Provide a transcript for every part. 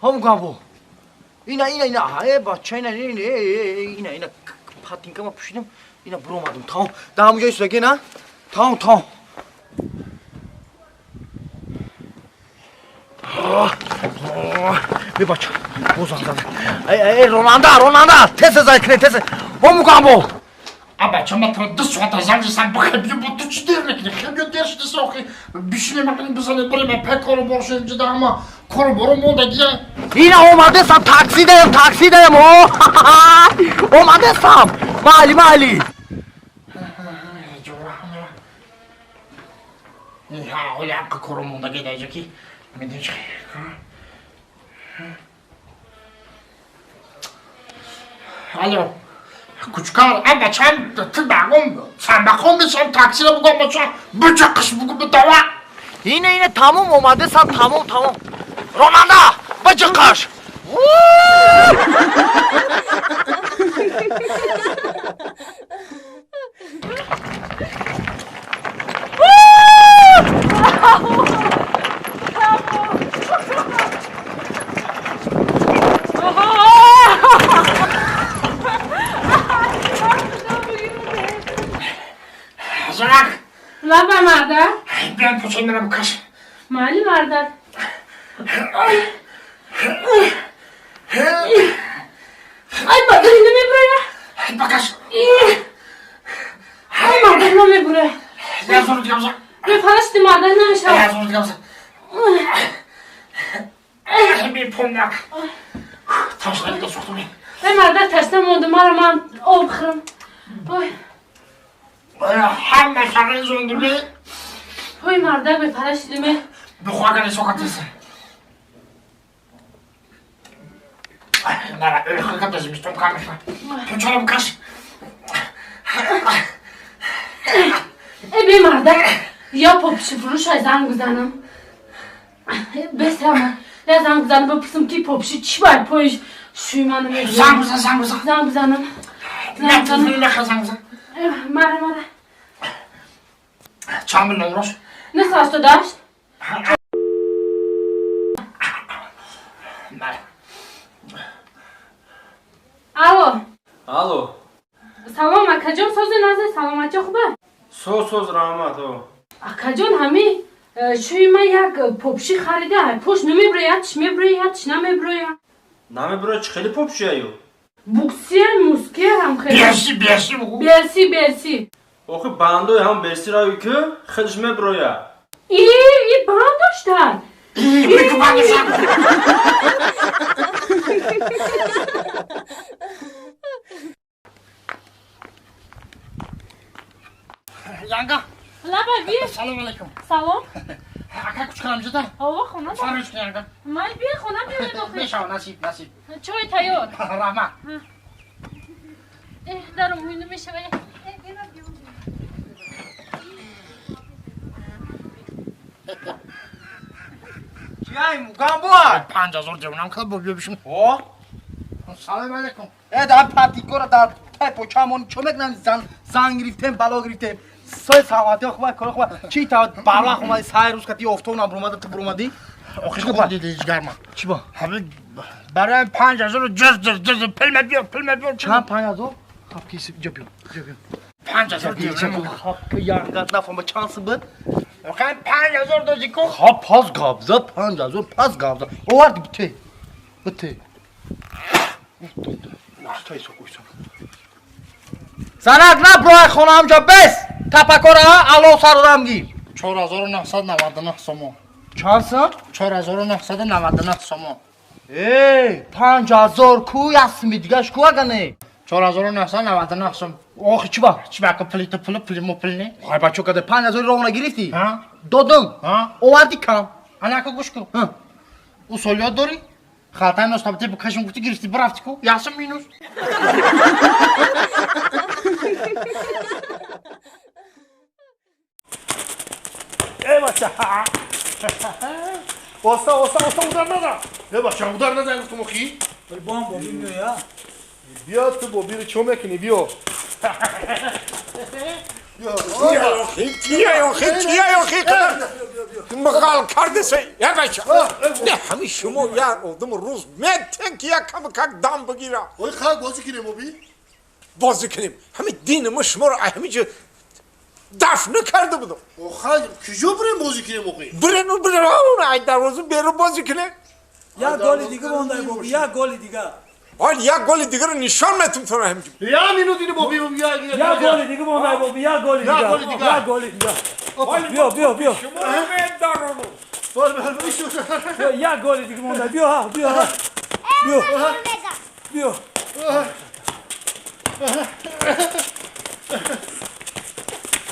هم گابو اینا ای بچه اینا پاتینکا ما پوشیدم اینا برو اومدم تمام در همونجا ایستگی نه تمام بی بچه بوزان زده ای روناندا تست زای کنه تست هم گابو بچه ما تا 2 ساعت از زنگ بخیر با تو چی دیر میکنی خیلی درش دست آخی بیشینه مکنی بزنه بریم پک کارو باشه اینجا در اما کارو برو مونده دیگه اینا اومده سم تاکسی دارم اومده سم مالی ها як کارو مونده گیده کی میدونی چی الو کوچکار بچه‌م تو بگم سنبخون بشم تاکسی رو بگم بچه بچقش بگو به دوا اینا تمام اومده سم تمام روناندا بچقش زنک لابا مادر بیان پوچه میرم کش مالی مادر ای مادر اینو میبره بکش ای مادر نمیبره یازونو دیگه بزن بپرستی مادر نمیشه یازونو دیگه بزن بی پوندک تاشنه دیگه سوختم این ای مادر تشنه مونده من آب خورم همه شغل زندگی ای مادر بپرستی می بخواه گلی سوکتیسه نه öyle hırkat ezmiştim kalmışlar. Pöçelim kaç. بی مادر یا پاپشی فروش های زنگ بزنم بسرم یا زنگ بزنم بپرسم که پاپشی چی باید پایش شوی منو میگه زنگ بزن زنگ بزنم نه تلفنی نخواه زنگ بزن مره چند بل نمروش نه ساعت داشت بله Алло. سلام اکاجان سوز نازه سلامتی خوبه So'z rahmat o. اکاجان همین شوی من یک پاپشی خریده پوش نمیبریدش میبریدش نمیبرید Nami خیلی popşiyor. بوکسیر موسکیر هم خیلی بیرسی بگو برسی Oxu bandoy ham bersirayu ki xilishme broya. ای بند داشتن بگو بندشم Yanga, لبا بی salam alaikum. سلام Aka küçüklerim cidden. آوا خونه Sarı üstü yanga. من بیا خونه بیا بخیر Beş av nasip. چای تیار Rahmat. دارم وینو میشه چیای گابو 5000 دیونم kadar bu bebişim. او Salam alaikum. در پاتیکو را در تای پوچامون چومک نم زنگ گرفتیم بالا گرفتیم سای ساعتی خوبه کار خوبه چی تا بالا خوبه سای روز کتی افتون بروماده تو برومادی Okuyuş bu dedi izgarma. چی با Abi برای 5000 cız pilme diyor. چند 5000 خب کیسی جبیو 5000 diyorum. خب یانگات نفهم با چانس بود Okuyun 5000 da ziko. خب پاس گابزا 5000 پاس گابزا اوارد بته سنک نه برای خونه همجا بس تپکر ها الو سردم گیر 4999 somo. چند سن؟ 4999 somo. ای 5000 کوی اسمی دیگهش کو اگنه 4999 somo. آخی چی با؟ چی باکو پلیمو پلی خواهی بچه کده 5000 رو نگرفتی؟ ها؟ دادم ها؟ اووردی کم Alaka گوش کن. ها Usulya dori. Xaltan nostabti bu kaşın kutu girişti bıraftiko. Yasın minus. Ey bachcha. Osta udarna da. Ey bachcha udarna da guftum akhi. بام بابی میاد بیا تو بابی چو میکنی بیا. بیا. مقال کرده سی یا بچه نه همین شما یا آدم روز میتن که یکم کک دام بگیرم اوی خواهد بازی کنیم موبی؟ بازی کنیم همین دین ما شما رو همینجا دفن کرده بودم او خواهد کجا بریم بازی کنیم موقعی؟ برن و برن اون ای دروازه بیرو بازی کنه یا گل دیگه مونده بابی یا گل دیگه حال یک گل دیگه رو نشان میتونم تو همینجا یا مینو دینی موبی یا گل دیگه مونده بابی یا گل دیگه یا گل دیگه بیا شما رو میدارم یا گل دیگه مونده بیا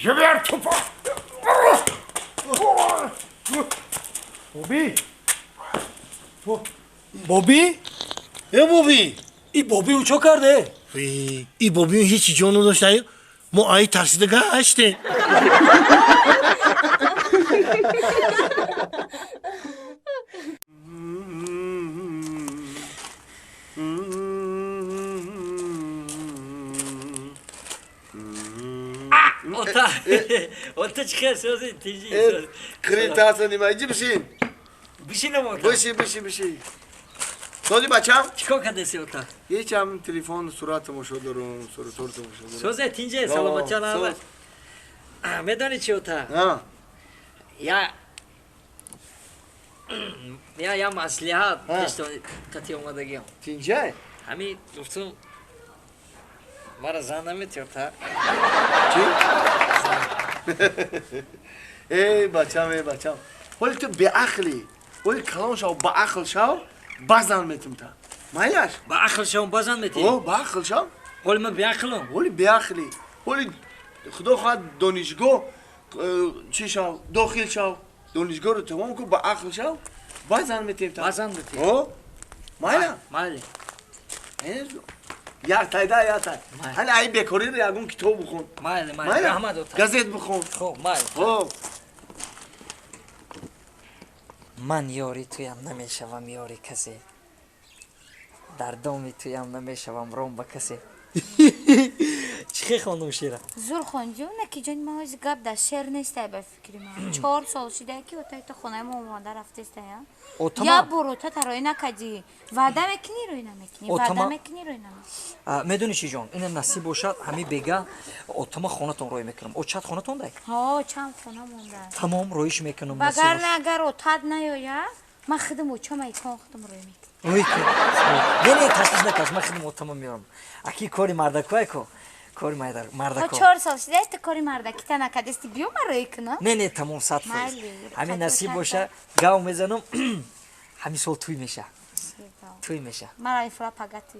جبر توپا بابی ای موبی این بابی او چو کرده ای بابی هیچی جانو داشته ما آیی ترسیده گشته Ota çıkar sözü tici. Kırın tahsanı maycı mısın? Bişine mi ota? بشی سازی بچم Çıkar kadesi ota. یکم تلفن صورتمو شو دارم صورتمو شو دارم Sözü tince salamatçan abi. Medani çi ota. ها Ya maslihat işte tati olmadı gel. تینجه Hami guftum Mara zandamet ota. چی؟ ای بچم ولی تو به عقلی ولی کلام شو با عقل شو بازن میتونم تا مایش Ba akıl şahın bazan meti. او با عقل شو Olma bir akılım. ولی به عقلی ولی خدا خواهد دانشگاه چی شو داخل شو دانشگاه رو تمام کن با عقل شو بازن میتونم تا Bazan meti. او مایا Mali. یا تای هن ای بکاری رو یکون کتاب بخون Mali. مایا Rahmat ota. گازت بخون Xo'p, mali. خب من یاری تویم نمیشوم یاری کسی در دامی تویم نمیشوم روم با کسی چی خواندم شیره زورخان جون نکی جان ما از گپ در شعر نیسته به فکری من 4 سال شده که اتای تو خونه ما مادر رفته است یا برو تا ترای نکدی وعده میکنی روی نمیکنی وعده میکنی روی نمیکنی میدونی چی جان این نصیب باشد همین بگه اتما خونتون روی میکنم او چت خونتون ده ها چند خونه مونده تمام رویش میکنم اگر نه اگر اتاد نیاید من خودم او چه میکنم خودم روی میکنم روی کنم نه تشخیص نکش من خودم اتما میرم اکی کاری مردکای کو کاری مردکا 4 سال شده است کاری مردکی تا نکدستی بیو من روی کنم نه تمام 100% همین نصیب باشه گاو میزنم همین سال توی میشه من این فرا پگتی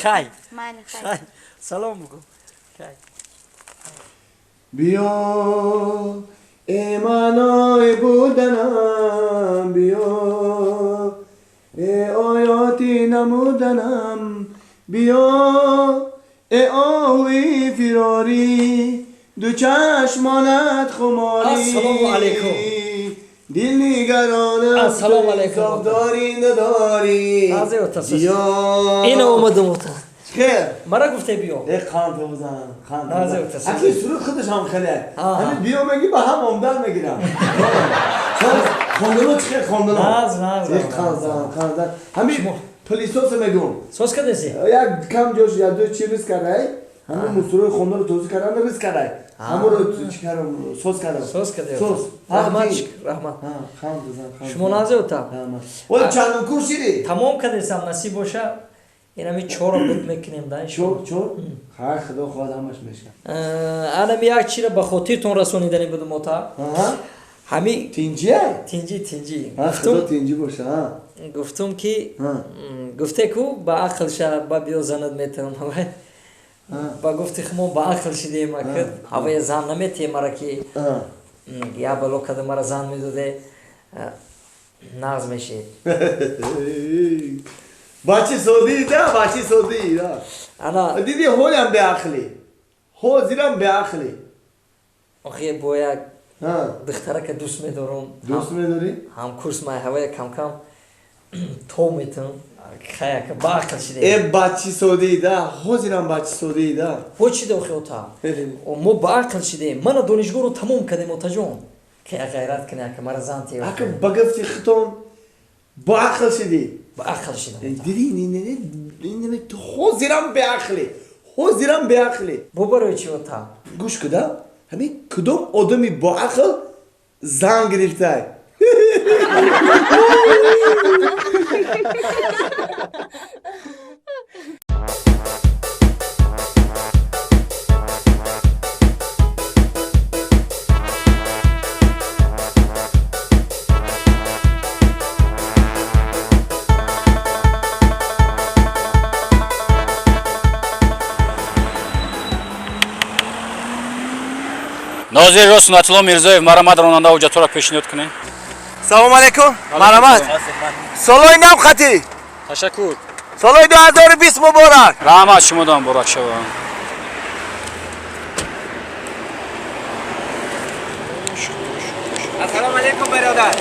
خای خای سلام بکن خای بیا ای منای بودنم بیا ای آیاتی نمودنم بیا ای آهوی فراری دو چشمانت خماری السلام علیکم دل نگرانم السلام علیکم صاف داری نداری بیا این اومدم اوتا خیر مرا گفته بیام یک خان تو بزن خان اکی سرود خودش هم خیله همین بیو میگی با هم عمدن میگیرم خواندنو چه خواندنو یک خواندن همین پلیسوس میگم سوس کدسی یک کم جوش یا دو چی ریز کرده همین مصروع خواندن رو توضیح کردن ریز کرده همون رو چی کردم سوس کردم سوس کده سوس رحمت خواند بزن شما نازه اوتا ولی چند کورسی دی تمام کدسم نصیب باشه این همی 4 بود میکنیم دان چور خیر خدا خواهد همش میشه الان یک چیره به خاطرتون رسونیدنی بودم اوتا همی تینجیه تینجی خدا تینجی باشه گفتم که گفته کو با عقل شد با بیو زند میتونم با گفته خمون با عقل شده ما کرد هوای زن نمیتی مرا که یا بلو کده مرا زن میدوده ناز میشه بچه سودی ده بچه سودی ده انا دیدی هولم به عقلی هو زیرم به عقلی آخه باید دختره که دوست میدارم دوست میداری؟ هم کورس مای هوای کم تو میتون خیلی که با عقل شده ای بچی سودی دا حوزیرم بچی سودی دا هو چی دو خیوتا و ما با عقل شده من دانشگاه رو تموم کردیم متجون که غیرت کنه که مرا زانتی اکه بگفتی خطون با عقل شدی با عقل شده دیدی نه تو حوزیرم به عقلی حوزیرم به عقلی بو برای چی اوتا گوش کدا همین کدوم آدمی با عقل زن گرفته ناظر رو سنت‌الله میرزاєв مرامد راننده اوجا تو را پیشنهاد کنه. سلام علیکم مرامد سالای نو خطی تشکر. سالای 2020 مبارک. رحمت شما دام مبارک شود. السلام علیکم برادر.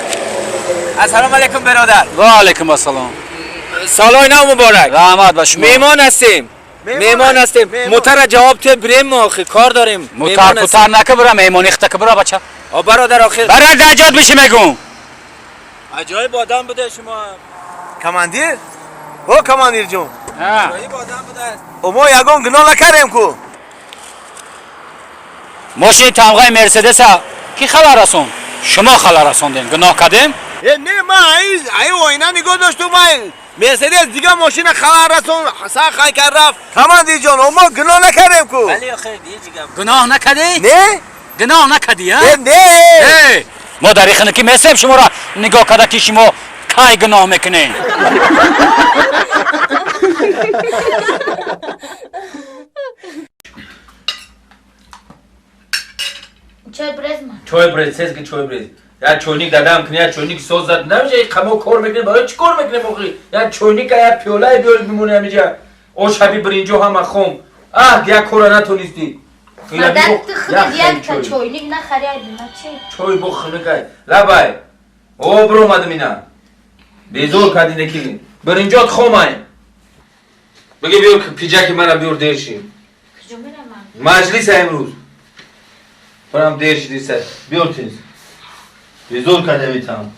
السلام علیکم برادر. و علیکم السلام. سالای نو مبارک. رحمت به شما. میمان هستیم. موتر جواب تو بریم ما آخه کار داریم. موتر نکه برا میمانی خطه که برا بچه. برادر آخر. برای دجاج میشه میگم. عجایب آدم بوده شما. کماندیر؟ او کماندیر جون. عجایب آدم بوده. ما یگان گناه نکردیم کو. ماشین تمغه مرسدس کی خلا رسون؟ شما خلا رسوندین. گناه کردیم؟ نه ما ای وینا نگاه داشتم ما مرسدس دیگه ماشین خلا رسون ساخای کرد رفت. کماندیر جون ما گناه نکردیم کو. ولی آخر دیگه گناه نکردی؟ نه؟ گناه نکردی ها؟ نه. ما در خانه کی مثل شما را نگاه کرده که شما کای گناه میکنین. چای برز من چای برز سیز که چای برز یا چونیک دادم کنی یا چونیک سوز زد نمیشه کمو کار میکنه برای چی کار میکنه موقعی یا چونیک یا پیوله بیول میمونه همیجا او شبی برینجو هم خم یا کار نتونستی مدد خود یک تا چوینیک نخریدی ما چی؟ چای بخونه که لبای او برو اومدم اینا بیزور کردی نکیلین برینجات خومای بگی بیور پیجاکی مرا بیور دیر شیم کجا میرم مجلس امروز برام دیر شدی سر بیور تیز بیزور کرده بیتام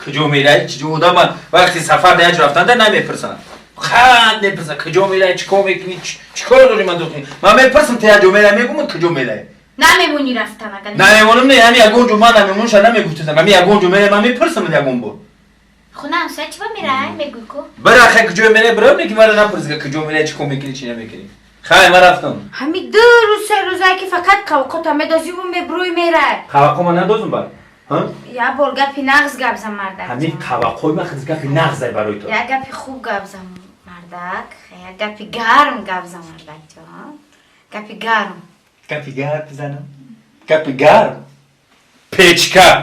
کجا میره چجا آدم وقتی سفر دیج رفتن ده نمیپرسن خیلی نمیپرسن کجا میره چیکار میکنی چیکار داری من دوخنی من میپرسم تیجا میره میگم کجا میره نمیمونی رفتن اگر نمیمونم نه همین اگونجو من نمیمونش نمیگفتم همین اگونجو میره من میپرسم اگون بر خونه همسایه چی با میره میگو کو برا خیلی کجا میره برام نگی مرا نپرسی که کجا میره چیکار میکنی چی نمیکنی خیلی من رفتم همین 2 روز 3 روزه که فقط کوکوتا میدازی و میبروی میره توقع من ندازم بر یا بول گپی نغز گبزم مردک همین توقع من خیلی گپی نغزه برای تو یا گپی خوب گبزم مردک یا گپی گرم گبزم مردک تو گپی گرم گپی گرم بزنم گپی گرم پیچکا